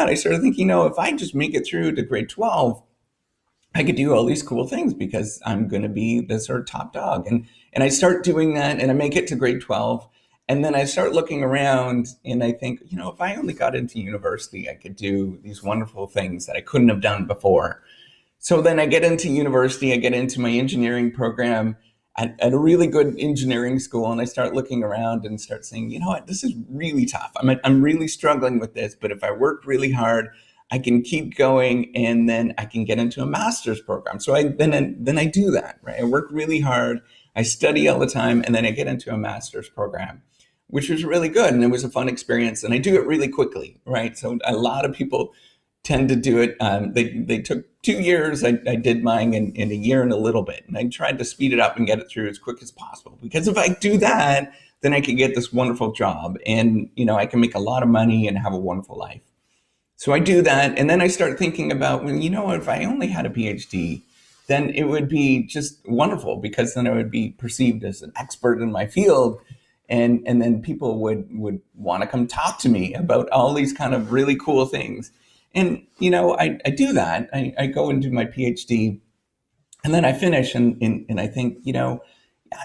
I started thinking, if I just make it through to grade 12, I could do all these cool things because I'm going to be the sort of top dog. And I start doing that and I make it to grade 12. And then I start looking around and I think, if I only got into university, I could do these wonderful things that I couldn't have done before. So then I get into university, I get into my engineering program at a really good engineering school, and I start looking around and start saying, what, this is really tough. I'm really struggling with this, but if I work really hard, I can keep going, and then I can get into a master's program. So then I do that, right? I work really hard, I study all the time, and then I get into a master's program, which was really good, and it was a fun experience, and I do it really quickly, right? So a lot of people tend to do it. They took 2 years. I did mine in a year and a little bit. And I tried to speed it up and get it through as quick as possible. Because if I do that, then I can get this wonderful job. And, I can make a lot of money and have a wonderful life. So I do that. And then I start thinking about, well, if I only had a PhD, then it would be just wonderful, because then I would be perceived as an expert in my field. And then people would want to come talk to me about all these kind of really cool things. And, I do that. I go and do my PhD, and then I finish, and I think,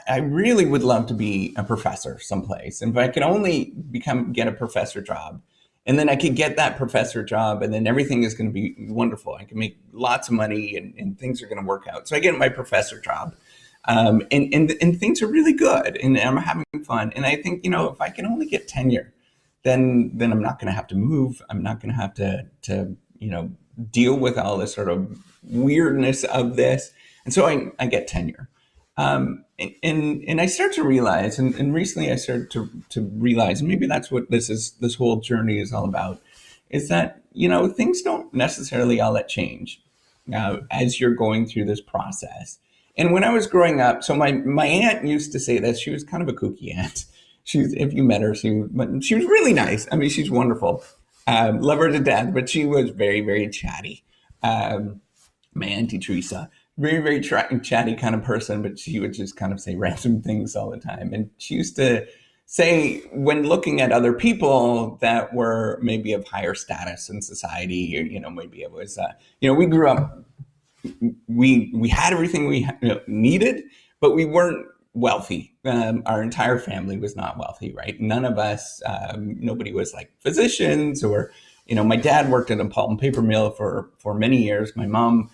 I really would love to be a professor someplace. And if I could only get a professor job, and then I could get that professor job, and then everything is going to be wonderful. I can make lots of money, and things are going to work out. So I get my professor job, and things are really good, and I'm having fun. And I think, if I can only get tenure, then I'm not going to have to move. I'm not going to have to deal with all this sort of weirdness of this. And so I get tenure. And I start to realize, and recently I started to realize, and maybe that's what this whole journey is all about, is that, things don't necessarily all that change as you're going through this process. And when I was growing up, so my aunt used to say this. She was kind of a kooky aunt. If you met her, she was really nice. I mean, she's wonderful. Love her to death, but she was very, very chatty. My Auntie Teresa, very, very chatty kind of person, but she would just kind of say random things all the time. And she used to say, when looking at other people that were maybe of higher status in society, or, maybe it was, we grew up, we had everything we needed, but we weren't wealthy. Our entire family was not wealthy, right? None of us, nobody was like physicians, or, my dad worked at a pulp and paper mill for many years. My mom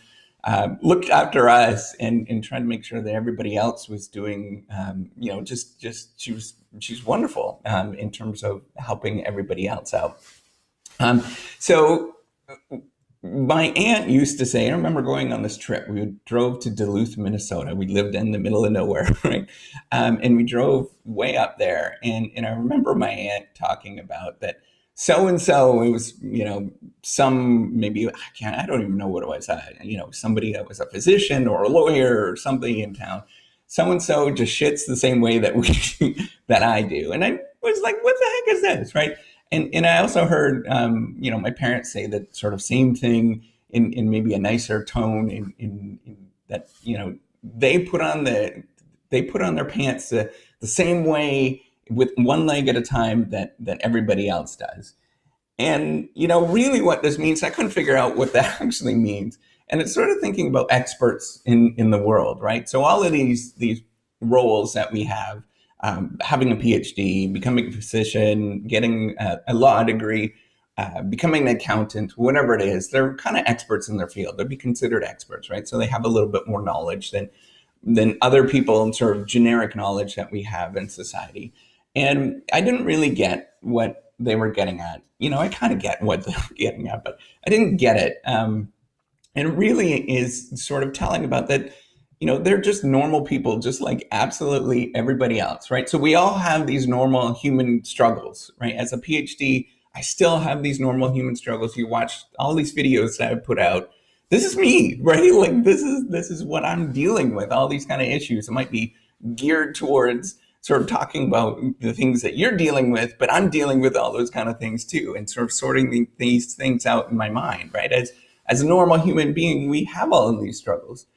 looked after us and tried to make sure that everybody else was doing, she's wonderful in terms of helping everybody else out. So my aunt used to say, I remember going on this trip. We drove to Duluth, Minnesota. We lived in the middle of nowhere, right? And we drove way up there. And I remember my aunt talking about that so-and-so, it was, maybe, I don't even know what it was, somebody that was a physician or a lawyer or something in town. So-and-so just shits the same way that I do. And I was like, what the heck is this, right? And I also heard, my parents say that sort of same thing in maybe a nicer tone, in that, they put on their pants the same way, with one leg at a time, that everybody else does. And, really what this means, I couldn't figure out what that actually means. And it's sort of thinking about experts in the world, right? So all of these roles that we have, having a PhD, becoming a physician, getting a law degree, becoming an accountant, whatever it is, they're kind of experts in their field. They'd be considered experts, right? So they have a little bit more knowledge than other people, and sort of generic knowledge that we have in society. And I didn't really get what they were getting at. I kind of get what they're getting at, but I didn't get it. And it really is sort of telling about that, they're just normal people, just like absolutely everybody else, right? So we all have these normal human struggles, right? As a PhD, I still have these normal human struggles. You watch all these videos that I put out. This is me, right? Like this is what I'm dealing with, all these kind of issues. It might be geared towards sort of talking about the things that you're dealing with, but I'm dealing with all those kind of things too, and sort of sorting these things out in my mind, right? As a normal human being, we have all of these struggles.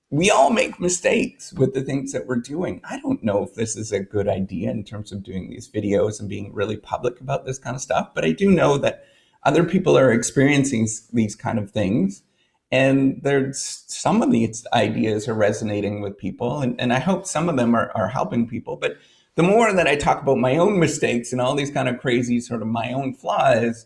We all make mistakes with the things that we're doing. I don't know if this is a good idea in terms of doing these videos and being really public about this kind of stuff, but I do know that other people are experiencing these kind of things, and there's some of these ideas are resonating with people, and I hope some of them are helping people. But the more that I talk about my own mistakes and all these kind of crazy sort of my own flaws,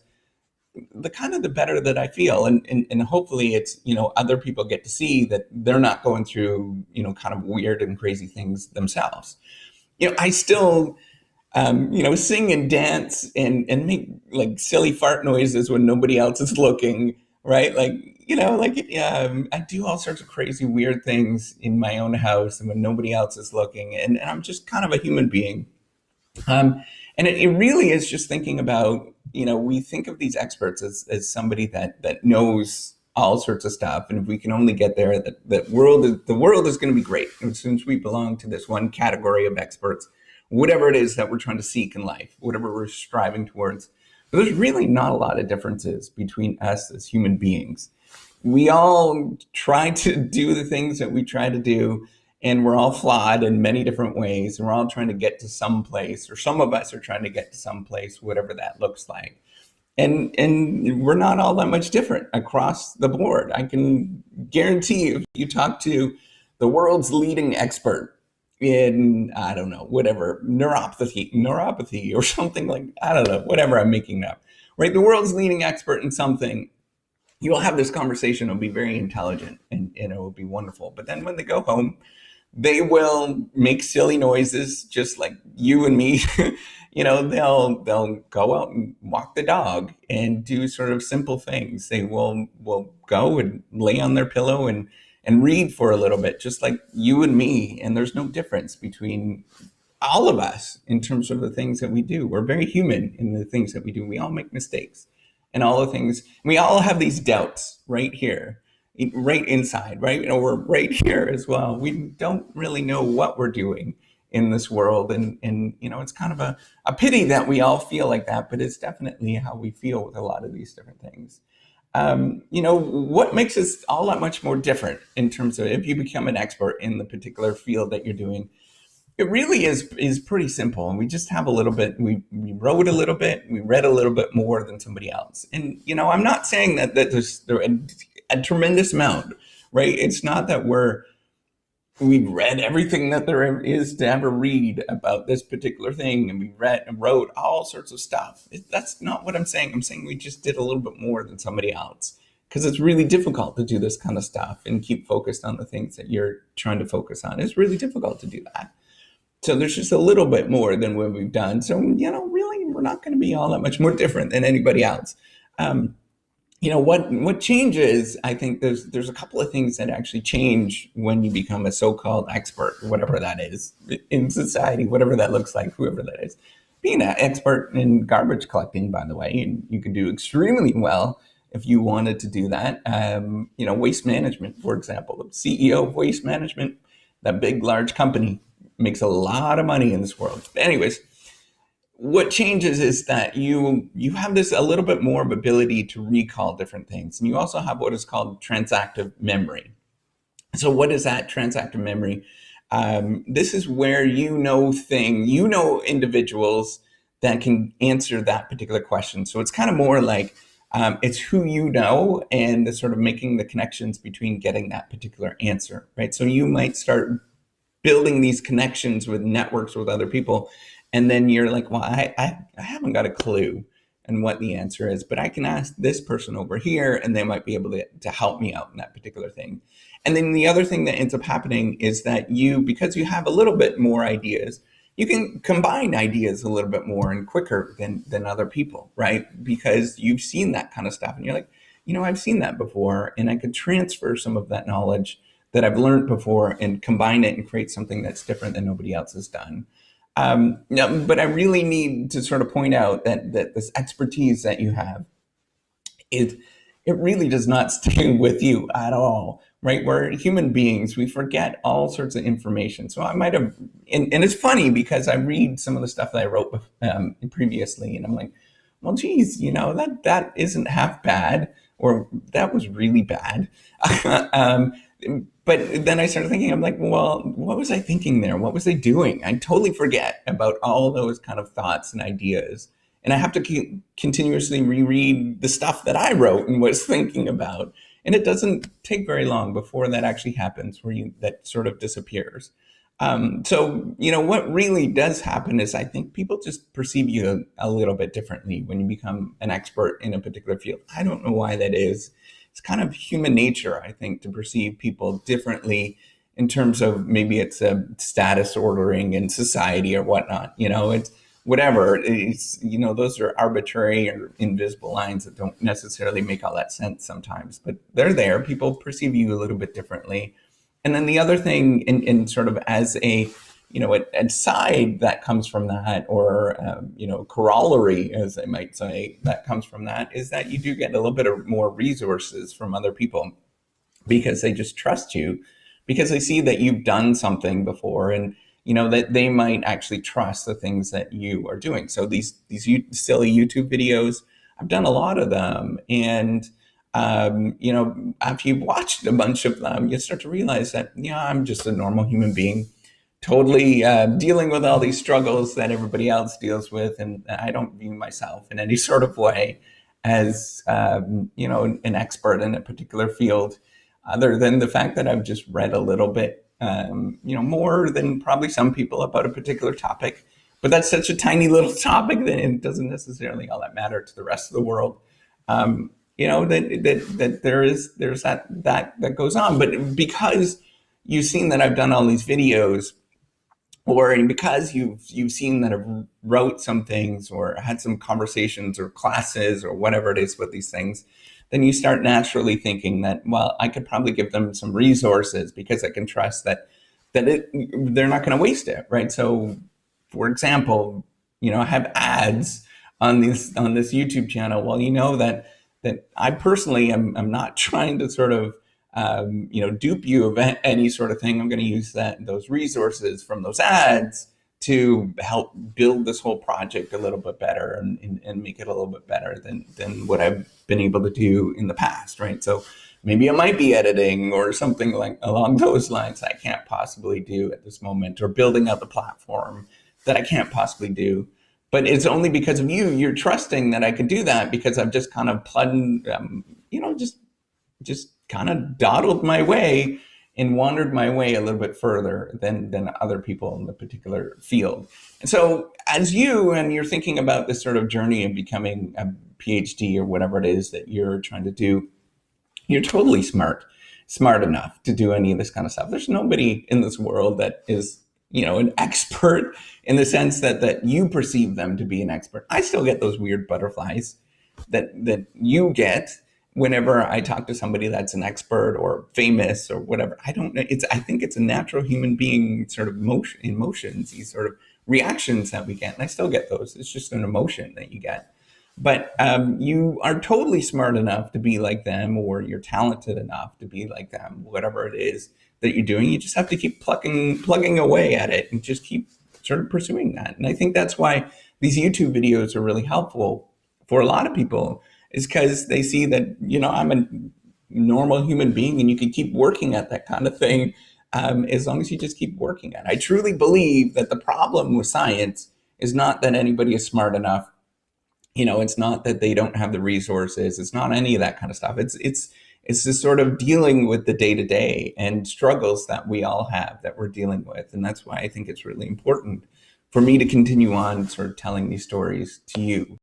the kind of the better that I feel. And hopefully it's, other people get to see that they're not going through, kind of weird and crazy things themselves. I still, sing and dance and make like silly fart noises when nobody else is looking, right? Like, I do all sorts of crazy, weird things in my own house and when nobody else is looking. And I'm just kind of a human being. And it really is just thinking about, we think of these experts as somebody that knows all sorts of stuff. And if we can only get there, the world is going to be great. And since we belong to this one category of experts, whatever it is that we're trying to seek in life, whatever we're striving towards, but there's really not a lot of differences between us as human beings. We all try to do the things that we try to do, and we're all flawed in many different ways, and we're all trying to get to some place, or some of us are trying to get to some place, whatever that looks like. And we're not all that much different across the board. I can guarantee if you talk to the world's leading expert in, I don't know, whatever, neuropathy or something, like, I don't know, whatever I'm making up, right? The world's leading expert in something, you will have this conversation. It'll be very intelligent, and it will be wonderful. But then when they go home, they will make silly noises just like you and me. They'll go out and walk the dog and do sort of simple things. They will go and lay on their pillow and read for a little bit, just like you and me. And there's no difference between all of us in terms of the things that we do. We're very human in the things that we do. We all make mistakes and all the things. We all have these doubts right here, right inside, right? We're right here as well. We don't really know what we're doing in this world. And it's kind of a pity that we all feel like that, but it's definitely how we feel with a lot of these different things. What makes us all that much more different in terms of if you become an expert in the particular field that you're doing, it really is pretty simple. And we just have a little bit, we wrote a little bit, we read a little bit more than somebody else. And, I'm not saying that there's a tremendous amount, right? It's not that we've read everything that there is to ever read about this particular thing, and we read and wrote all sorts of stuff. That's not what I'm saying. I'm saying we just did a little bit more than somebody else, because it's really difficult to do this kind of stuff and keep focused on the things that you're trying to focus on. It's really difficult to do that. So there's just a little bit more than what we've done. So, really, we're not going to be all that much more different than anybody else. What changes, I think there's a couple of things that actually change when you become a so-called expert, whatever that is, in society, whatever that looks like, whoever that is. Being an expert in garbage collecting, by the way, you can do extremely well if you wanted to do that. Waste management, for example, the CEO of Waste Management, that big, large company, makes a lot of money in this world. But anyways, what changes is that you have this a little bit more of ability to recall different things. And you also have what is called transactive memory. So what is that transactive memory? This is where individuals that can answer that particular question. So it's kind of more like it's who you know, and the sort of making the connections between getting that particular answer, right? So you might start building these connections with networks with other people. And then you're like, well, I haven't got a clue on what the answer is, but I can ask this person over here and they might be able to help me out in that particular thing. And then the other thing that ends up happening is that because you have a little bit more ideas, you can combine ideas a little bit more and quicker than other people, right? Because you've seen that kind of stuff and you're like, I've seen that before, and I could transfer some of that knowledge that I've learned before and combine it and create something that's different than nobody else has done. But I really need to sort of point out that this expertise that you have, it really does not stay with you at all, right? We're human beings. We forget all sorts of information. So I might have, and it's funny because I read some of the stuff that I wrote previously, and I'm like, well, geez, that isn't half bad, or that was really bad. But then I started thinking, I'm like, well, what was I thinking there? What was I doing? I totally forget about all those kind of thoughts and ideas and I have to continuously reread the stuff that I wrote and was thinking about. And it doesn't take very long before that actually happens, where that sort of disappears. So, what really does happen is I think people just perceive you a little bit differently when you become an expert in a particular field. I don't know why that is. It's kind of human nature, I think, to perceive people differently in terms of maybe it's a status ordering in society or whatnot. It's whatever. Those are arbitrary or invisible lines that don't necessarily make all that sense sometimes, but they're there. People perceive you a little bit differently. And then the other thing, in sort of as a a side that comes from that, or corollary, as I might say, that comes from that, is that you do get a little bit of more resources from other people because they just trust you, because they see that you've done something before, and that they might actually trust the things that you are doing. So these silly YouTube videos, I've done a lot of them, and after you've watched a bunch of them, you start to realize that, I'm just a normal human being, totally dealing with all these struggles that everybody else deals with. And I don't view myself in any sort of way as, an expert in a particular field, other than the fact that I've just read a little bit, more than probably some people about a particular topic. But that's such a tiny little topic that it doesn't necessarily all that matter to the rest of the world. That there's that goes on. But because you've seen that I've done all these videos, or because you've seen that I've wrote some things or had some conversations or classes or whatever it is with these things, then you start naturally thinking that, well, I could probably give them some resources because I can trust that they're not going to waste it, right? So, for example, I have ads on this YouTube channel. Well, that I personally am not trying to sort of dupe you of any sort of thing. I'm going to use those resources from those ads to help build this whole project a little bit better, and make it a little bit better than what I've been able to do in the past, right? So maybe it might be editing or something like along those lines I can't possibly do at this moment, or building out the platform that I can't possibly do. But it's only because of you. You're trusting that I could do that because I've just kind of plugged, just kind of dawdled my way and wandered my way a little bit further than other people in the particular field. And so as you're thinking about this sort of journey of becoming a PhD or whatever it is that you're trying to do, you're totally smart enough to do any of this kind of stuff. There's nobody in this world that is, an expert in the sense that you perceive them to be an expert. I still get those weird butterflies that you get whenever I talk to somebody that's an expert or famous or whatever. I don't know. I think it's a natural human being sort of emotions, these sort of reactions that we get. And I still get those. It's just an emotion that you get. But you are totally smart enough to be like them, or you're talented enough to be like them, whatever it is that you're doing. You just have to keep plugging away at it and just keep sort of pursuing that. And I think that's why these YouTube videos are really helpful for a lot of people, is because they see that, I'm a normal human being, and you can keep working at that kind of thing as long as you just keep working at it. I truly believe that the problem with science is not that anybody is smart enough. It's not that they don't have the resources. It's not any of that kind of stuff. It's this sort of dealing with the day-to-day and struggles that we all have that we're dealing with. And that's why I think it's really important for me to continue on sort of telling these stories to you.